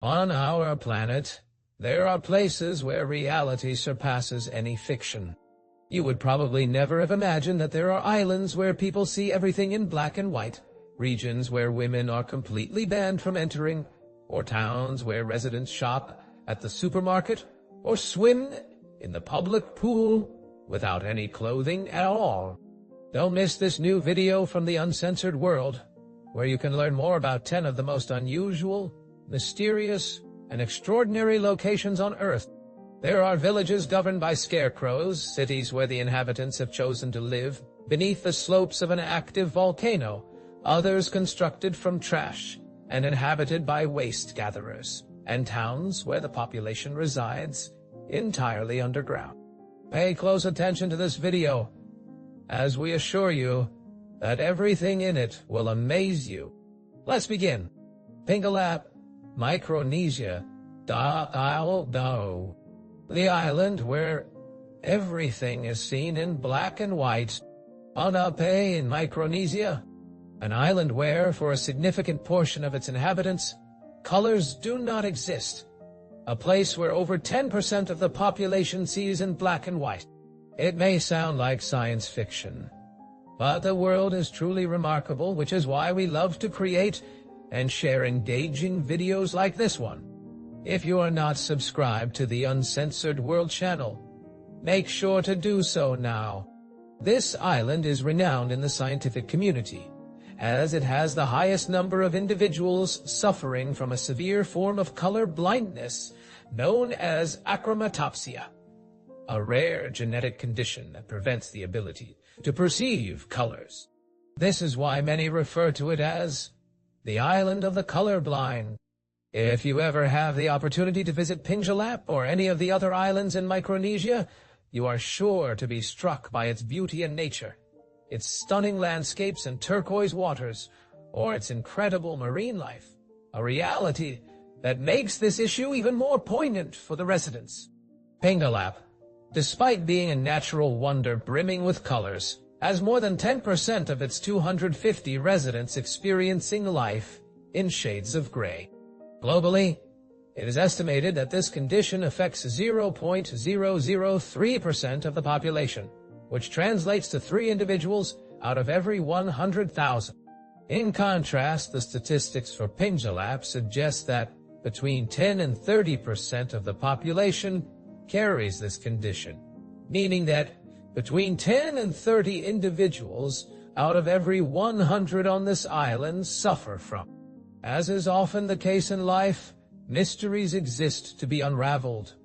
On our planet, there are places where reality surpasses any fiction. You would probably never have imagined that there are islands where people see everything in black and white, regions where women are completely banned from entering, or towns where residents shop at the supermarket or swim in the public pool without any clothing at all. Don't miss this new video from the Uncensored World, where you can learn more about 10 of the most unusual, mysterious, and extraordinary locations on Earth. There are villages governed by scarecrows, cities where the inhabitants have chosen to live beneath the slopes of an active volcano, others constructed from trash and inhabited by waste gatherers, and towns where the population resides entirely underground. Pay close attention to this video, as we assure you that everything in it will amaze you. Let's begin. Pingalap, Micronesia, the island where everything is seen in black and white. Anape in Micronesia, an island where, for a significant portion of its inhabitants, colors do not exist. A place where over 10% of the population sees in black and white. It may sound like science fiction, but the world is truly remarkable, which is why we love to create and share engaging videos like this one. If you are not subscribed to the Uncensored World channel, make sure to do so now. This island is renowned in the scientific community, as it has the highest number of individuals suffering from a severe form of color blindness known as achromatopsia, a rare genetic condition that prevents the ability to perceive colors. This is why many refer to it as the Island of the Colorblind. If you ever have the opportunity to visit Pingalap or any of the other islands in Micronesia, you are sure to be struck by its beauty and nature, its stunning landscapes and turquoise waters, or its incredible marine life, a reality that makes this issue even more poignant for the residents. Pingalap, despite being a natural wonder brimming with colors, has more than 10% of its 250 residents experiencing life in shades of gray. Globally, it is estimated that this condition affects 0.003% of the population, which translates to 3 individuals out of every 100,000. In contrast, the statistics for Pingalap suggest that between 10 and 30% of the population carries this condition, meaning that between 10 and 30 individuals out of every 100 on this island suffer from. As is often the case in life, mysteries exist to be unraveled,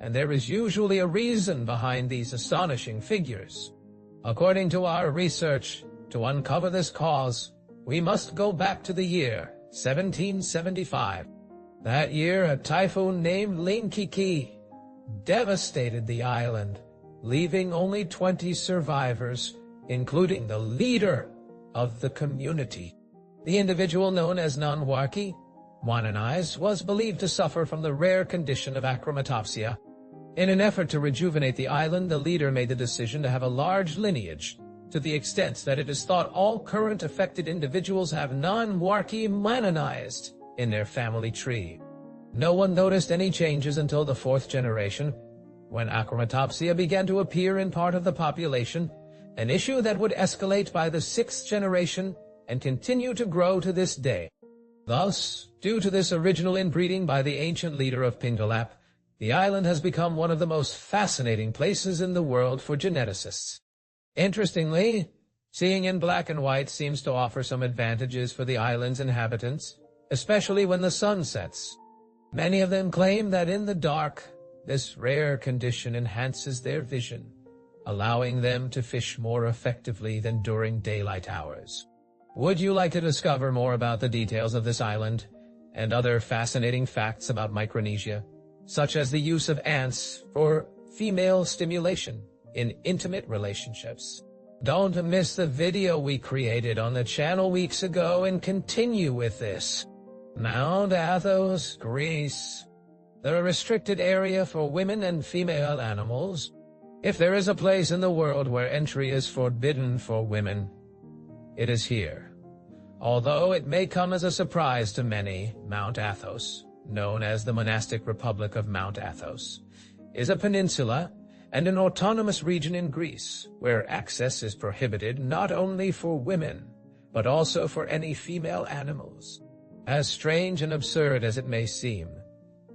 and there is usually a reason behind these astonishing figures. According to our research, to uncover this cause, we must go back to the year 1775. That year, a typhoon named Linkiki devastated the island, leaving only 20 survivors, including the leader of the community. The individual known as Nanwaki, Wananais, was believed to suffer from the rare condition of achromatopsia. In an effort to rejuvenate the island, the leader made the decision to have a large lineage, to the extent that it is thought all current affected individuals have Nanwaki Mananized in their family tree. No one noticed any changes until the 4th generation, when achromatopsia began to appear in part of the population, an issue that would escalate by the 6th generation and continue to grow to this day. Thus, due to this original inbreeding by the ancient leader of Pingalap, the island has become one of the most fascinating places in the world for geneticists. Interestingly, seeing in black and white seems to offer some advantages for the island's inhabitants, especially when the sun sets. Many of them claim that in the dark, this rare condition enhances their vision, allowing them to fish more effectively than during daylight hours. Would you like to discover more about the details of this island and other fascinating facts about Micronesia, such as the use of ants for female stimulation in intimate relationships? Don't miss the video we created on the channel weeks ago and continue with this. Mount Athos, Greece, the restricted area for women and female animals. If there is a place in the world where entry is forbidden for women, it is here. Although it may come as a surprise to many, Mount Athos known as the monastic Republic of Mount Athos, is a peninsula and an autonomous region in Greece, where access is prohibited not only for women, but also for any female animals. As strange and absurd as it may seem,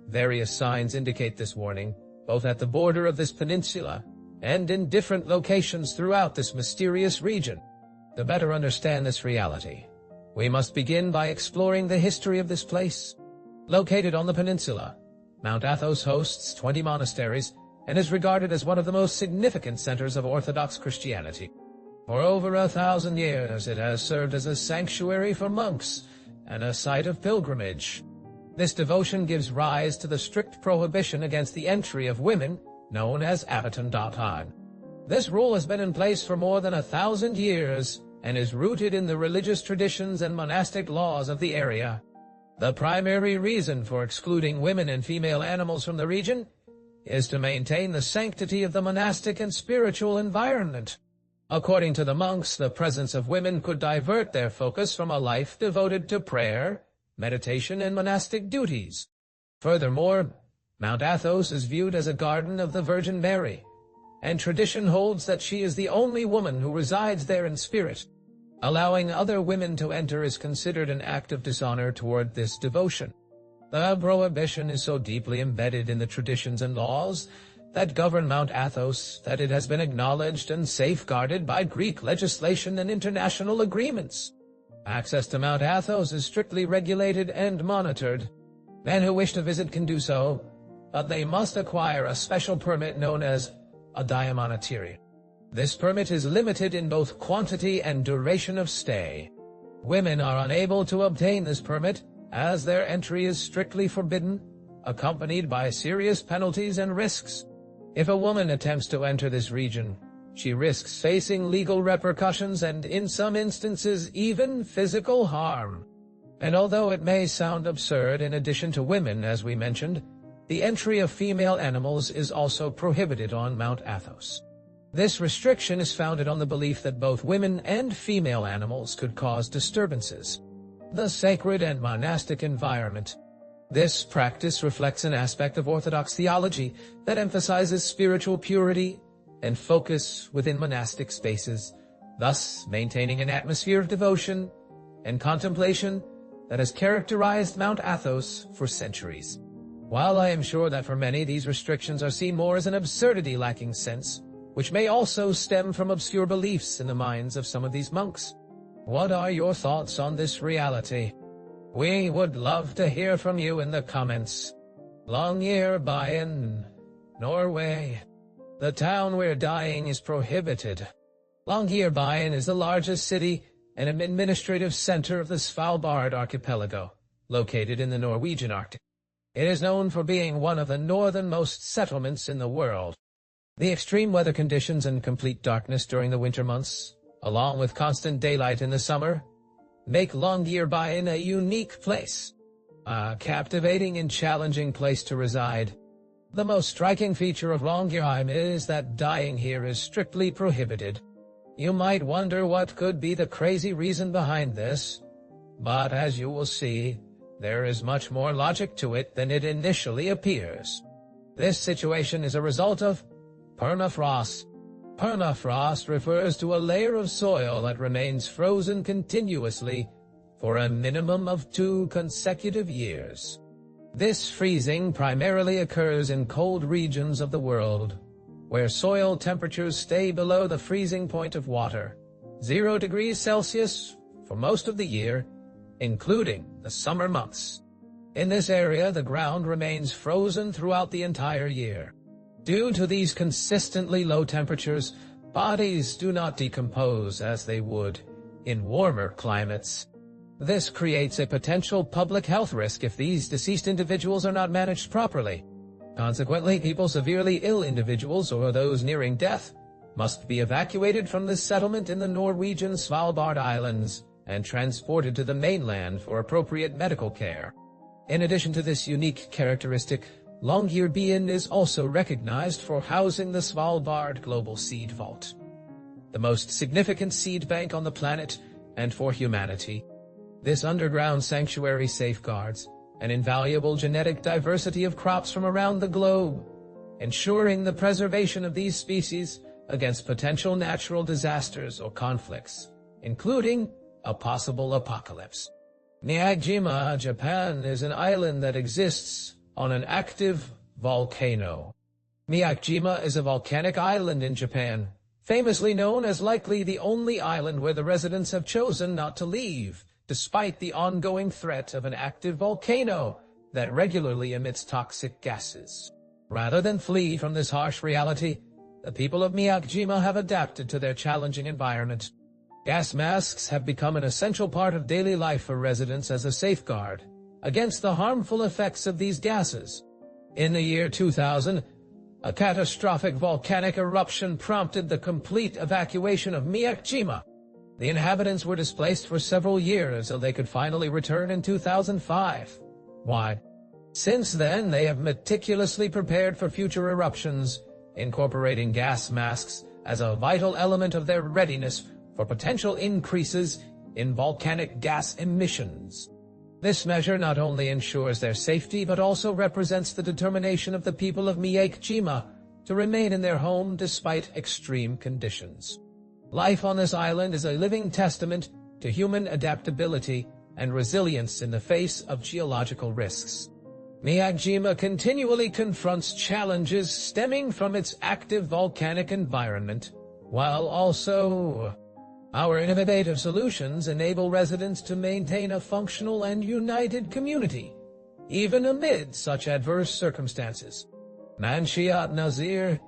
various signs indicate this warning, both at the border of this peninsula and in different locations throughout this mysterious region. To better understand this reality, we must begin by exploring the history of this place. Located on the peninsula, Mount Athos hosts 20 monasteries and is regarded as one of the most significant centers of Orthodox Christianity. For over 1,000 years, it has served as a sanctuary for monks and a site of pilgrimage. This devotion gives rise to the strict prohibition against the entry of women, known as abaton. This rule has been in place for more than 1,000 years and is rooted in the religious traditions and monastic laws of the area. The primary reason for excluding women and female animals from the region is to maintain the sanctity of the monastic and spiritual environment. According to the monks, the presence of women could divert their focus from a life devoted to prayer, meditation, and monastic duties. Furthermore, Mount Athos is viewed as a garden of the Virgin Mary, and tradition holds that she is the only woman who resides there in spirit. Allowing other women to enter is considered an act of dishonor toward this devotion. The prohibition is so deeply embedded in the traditions and laws that govern Mount Athos that it has been acknowledged and safeguarded by Greek legislation and international agreements. Access to Mount Athos is strictly regulated and monitored. Men who wish to visit can do so, but they must acquire a special permit known as a diamanatiri. This permit is limited in both quantity and duration of stay. Women are unable to obtain this permit, as their entry is strictly forbidden, accompanied by serious penalties and risks. If a woman attempts to enter this region, she risks facing legal repercussions and, in some instances, even physical harm. And although it may sound absurd, in addition to women, as we mentioned, the entry of female animals is also prohibited on Mount Athos. This restriction is founded on the belief that both women and female animals could cause disturbances. The sacred and monastic environment. This practice reflects an aspect of Orthodox theology that emphasizes spiritual purity and focus within monastic spaces, thus maintaining an atmosphere of devotion and contemplation that has characterized Mount Athos for centuries. While I am sure that for many these restrictions are seen more as an absurdity lacking sense, which may also stem from obscure beliefs in the minds of some of these monks. What are your thoughts on this reality? We would love to hear from you in the comments. Longyearbyen, Norway. The town where dying is prohibited. Longyearbyen is the largest city and an administrative center of the Svalbard archipelago, located in the Norwegian Arctic. It is known for being one of the northernmost settlements in the world. The extreme weather conditions and complete darkness during the winter months, along with constant daylight in the summer, make Longyearbyen a unique place, a captivating and challenging place to reside. The most striking feature of Longyearbyen is that dying here is strictly prohibited. You might wonder what could be the crazy reason behind this, but as you will see, there is much more logic to it than it initially appears. This situation is a result of permafrost. Permafrost refers to a layer of soil that remains frozen continuously for a minimum of 2 consecutive years. This freezing primarily occurs in cold regions of the world, where soil temperatures stay below the freezing point of water, 0 degrees Celsius, for most of the year, including the summer months. In this area, the ground remains frozen throughout the entire year. Due to these consistently low temperatures, bodies do not decompose as they would in warmer climates. This creates a potential public health risk if these deceased individuals are not managed properly. Consequently, severely ill individuals or those nearing death must be evacuated from this settlement in the Norwegian Svalbard Islands and transported to the mainland for appropriate medical care. In addition to this unique characteristic, Longyearbyen is also recognized for housing the Svalbard Global Seed Vault, the most significant seed bank on the planet and for humanity. This underground sanctuary safeguards an invaluable genetic diversity of crops from around the globe, ensuring the preservation of these species against potential natural disasters or conflicts, including a possible apocalypse. Miyagi-jima, Japan, is an island that exists on an active volcano. Miyagi-jima is a volcanic island in Japan, famously known as likely the only island where the residents have chosen not to leave, despite the ongoing threat of an active volcano that regularly emits toxic gases. Rather than flee from this harsh reality, the people of Miyagi-jima have adapted to their challenging environment. Gas masks have become an essential part of daily life for residents as a safeguard against the harmful effects of these gases. In the year 2000, a catastrophic volcanic eruption prompted the complete evacuation of Miyagi-jima. The inhabitants were displaced for several years until they could finally return in 2005. Why? Since then, they have meticulously prepared for future eruptions, incorporating gas masks as a vital element of their readiness for potential increases in volcanic gas emissions. This measure not only ensures their safety but also represents the determination of the people of Miyagi-jima to remain in their home despite extreme conditions. Life on this island is a living testament to human adaptability and resilience in the face of geological risks. Miyagi-jima continually confronts challenges stemming from its active volcanic environment, while also our innovative solutions enable residents to maintain a functional and united community, even amid such adverse circumstances. Manshiat Nazir,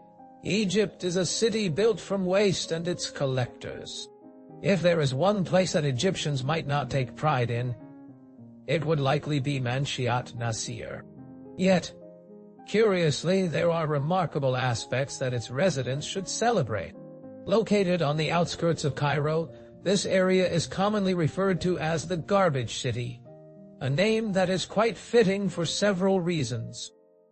Egypt is a city built from waste and its collectors. If there is one place that Egyptians might not take pride in, it would likely be Manshiat Nazir. Yet, curiously, there are remarkable aspects that its residents should celebrate. Located on the outskirts of Cairo, this area is commonly referred to as the Garbage City, a name that is quite fitting for several reasons.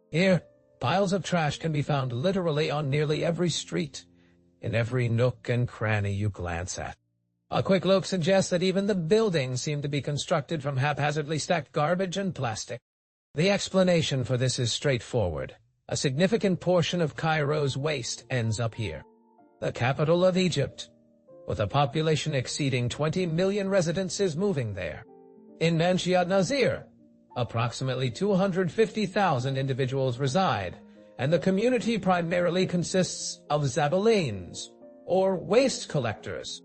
Here, piles of trash can be found literally on nearly every street, in every nook and cranny you glance at. A quick look suggests that even the buildings seem to be constructed from haphazardly stacked garbage and plastic. The explanation for this is straightforward. A significant portion of Cairo's waste ends up here, the capital of Egypt, with a population exceeding 20 million residents is moving there. In Manshiat Nazir, approximately 250,000 individuals reside, and the community primarily consists of Zabalins, or waste collectors.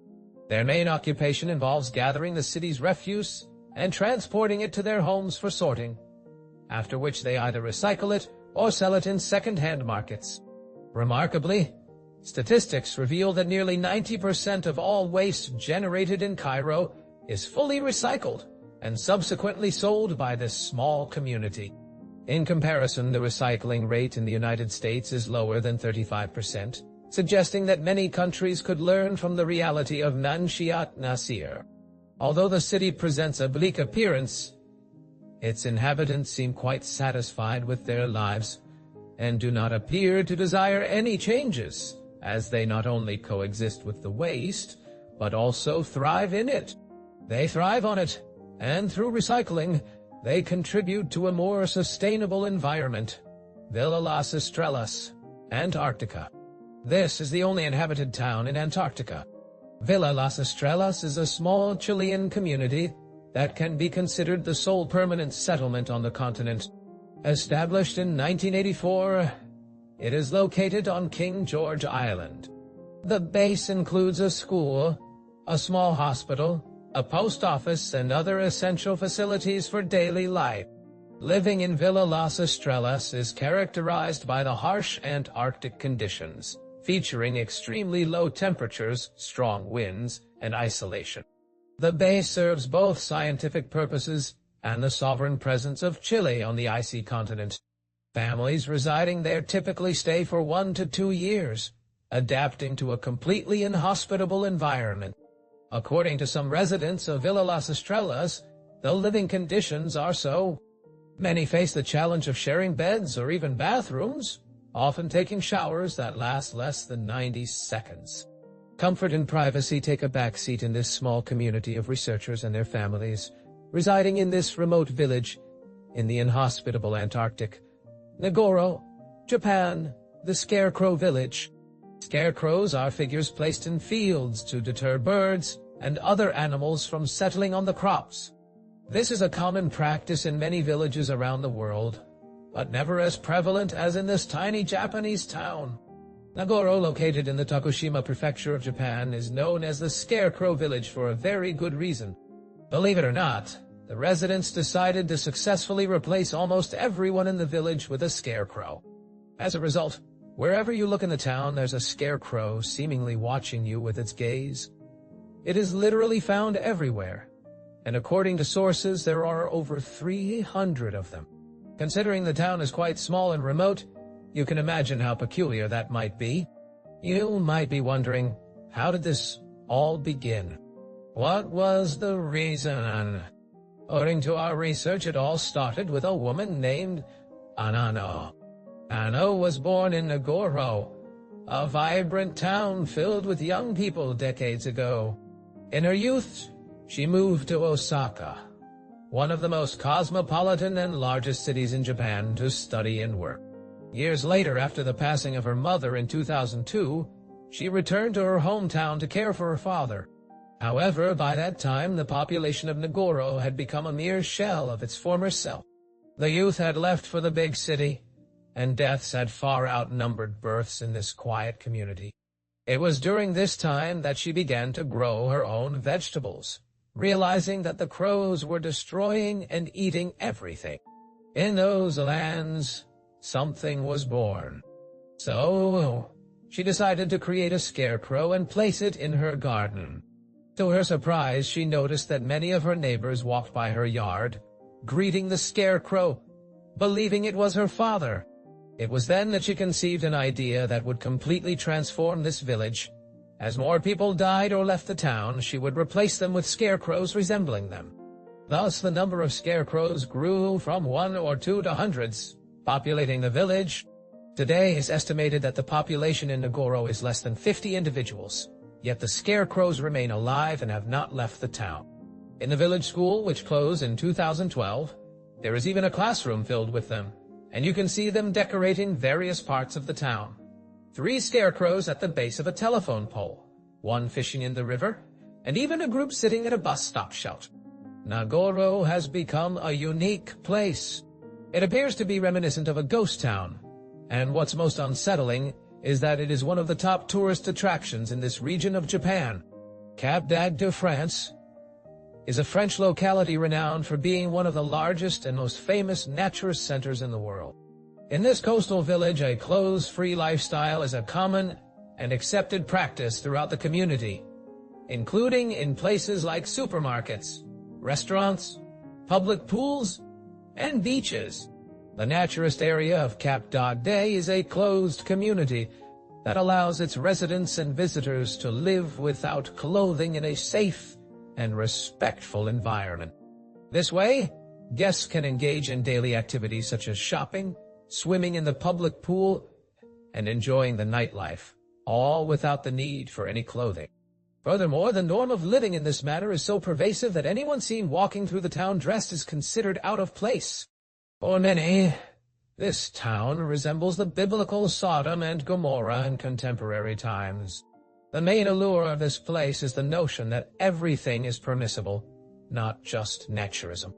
Their main occupation involves gathering the city's refuse and transporting it to their homes for sorting, after which they either recycle it or sell it in second-hand markets. Remarkably, statistics reveal that nearly 90% of all waste generated in Cairo is fully recycled and subsequently sold by this small community. In comparison, the recycling rate in the United States is lower than 35%, suggesting that many countries could learn from the reality of Manshiat Nazir. Although the city presents a bleak appearance, its inhabitants seem quite satisfied with their lives and do not appear to desire any changes, as they not only coexist with the waste, but also thrive in it. They thrive on it, and through recycling, they contribute to a more sustainable environment. Villa Las Estrellas, Antarctica. This is the only inhabited town in Antarctica. Villa Las Estrellas is a small Chilean community that can be considered the sole permanent settlement on the continent. Established in 1984, it is located on King George Island. The base includes a school, a small hospital, a post office, and other essential facilities for daily life. Living in Villa Las Estrellas is characterized by the harsh Antarctic conditions, featuring extremely low temperatures, strong winds, and isolation. The base serves both scientific purposes and the sovereign presence of Chile on the icy continent. Families residing there typically stay for 1 to 2 years, adapting to a completely inhospitable environment. According to some residents of Villa Las Estrellas, the living conditions are so. Many face the challenge of sharing beds or even bathrooms, often taking showers that last less than 90 seconds. Comfort and privacy take a backseat in this small community of researchers and their families. Residing in this remote village in the inhospitable Antarctic. Nagoro, Japan, the Scarecrow Village. Scarecrows are figures placed in fields to deter birds and other animals from settling on the crops. This is a common practice in many villages around the world, but never as prevalent as in this tiny Japanese town. Nagoro, located in the Tokushima prefecture of Japan, is known as the Scarecrow Village for a very good reason. Believe it or not, the residents decided to successfully replace almost everyone in the village with a scarecrow. As a result, wherever you look in the town, there's a scarecrow seemingly watching you with its gaze. It is literally found everywhere, and according to sources, there are over 300 of them. Considering the town is quite small and remote, you can imagine how peculiar that might be. You might be wondering, how did this all begin? What was the reason? According to our research, it all started with a woman named Anano. Anno was born in Nagoro, a vibrant town filled with young people decades ago. In her youth, she moved to Osaka, one of the most cosmopolitan and largest cities in Japan, to study and work. Years later, after the passing of her mother in 2002, she returned to her hometown to care for her father. However, by that time, the population of Nagoro had become a mere shell of its former self. The youth had left for the big city, and deaths had far outnumbered births in this quiet community. It was during this time that she began to grow her own vegetables, realizing that the crows were destroying and eating everything. In those lands, something was born. So, she decided to create a scarecrow and place it in her garden. To her surprise, she noticed that many of her neighbors walked by her yard, greeting the scarecrow, believing it was her father. It was then that she conceived an idea that would completely transform this village. As more people died or left the town, she would replace them with scarecrows resembling them. Thus, the number of scarecrows grew from 1 or 2 to hundreds, populating the village. Today, it is estimated that the population in Nagoro is less than 50 individuals, yet the scarecrows remain alive and have not left the town. In the village school, which closed in 2012, there is even a classroom filled with them, and you can see them decorating various parts of the town. 3 scarecrows at the base of a telephone pole, 1 fishing in the river, and even a group sitting at a bus stop shelter. Nagoro has become a unique place. It appears to be reminiscent of a ghost town, and what's most unsettling is that it is one of the top tourist attractions in this region of Japan. Cap d'Agde-France is a French locality renowned for being one of the largest and most famous naturist centers in the world. In this coastal village, a clothes-free lifestyle is a common and accepted practice throughout the community, including in places like supermarkets, restaurants, public pools, and beaches. The naturist area of Cap d'Agde is a closed community that allows its residents and visitors to live without clothing in a safe and respectful environment. This way, guests can engage in daily activities such as shopping, swimming in the public pool, and enjoying the nightlife, all without the need for any clothing. Furthermore, the norm of living in this manner is so pervasive that anyone seen walking through the town dressed is considered out of place. For many, this town resembles the biblical Sodom and Gomorrah in contemporary times. The main allure of this place is the notion that everything is permissible, not just naturism.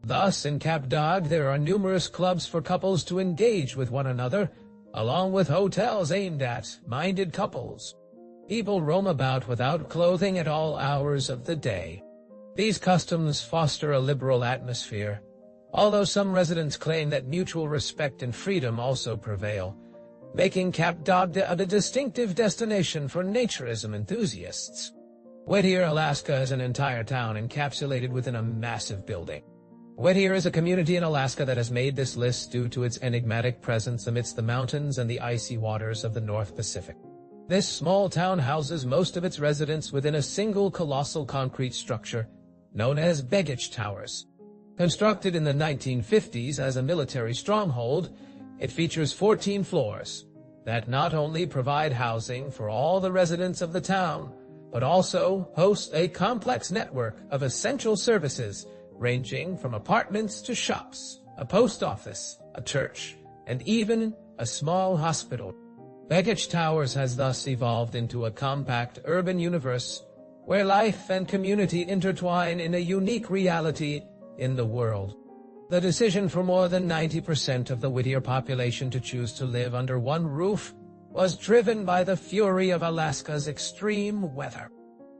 Thus, in Cap d'Agde, there are numerous clubs for couples to engage with one another, along with hotels aimed at minded couples. People roam about without clothing at all hours of the day. These customs foster a liberal atmosphere, although some residents claim that mutual respect and freedom also prevail, making Cap d'Agde a distinctive destination for naturism enthusiasts. Whittier, Alaska is an entire town encapsulated within a massive building. Whittier is a community in Alaska that has made this list due to its enigmatic presence amidst the mountains and the icy waters of the North Pacific. This small town houses most of its residents within a single colossal concrete structure known as baggage towers. Constructed in the 1950s as a military stronghold, it features 14 floors that not only provide housing for all the residents of the town, but also host a complex network of essential services ranging from apartments to shops, a post office, a church, and even a small hospital. Baggage Towers has thus evolved into a compact urban universe where life and community intertwine in a unique reality in the world. The decision for more than 90% of the Whittier population to choose to live under one roof was driven by the fury of Alaska's extreme weather.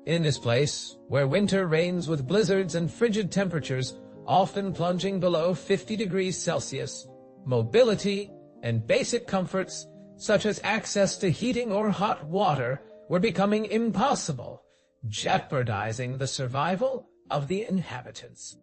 In this place, where winter reigns with blizzards and frigid temperatures, often plunging below 50 degrees Celsius, mobility and basic comforts, such as access to heating or hot water, were becoming impossible, jeopardizing the survival of the inhabitants.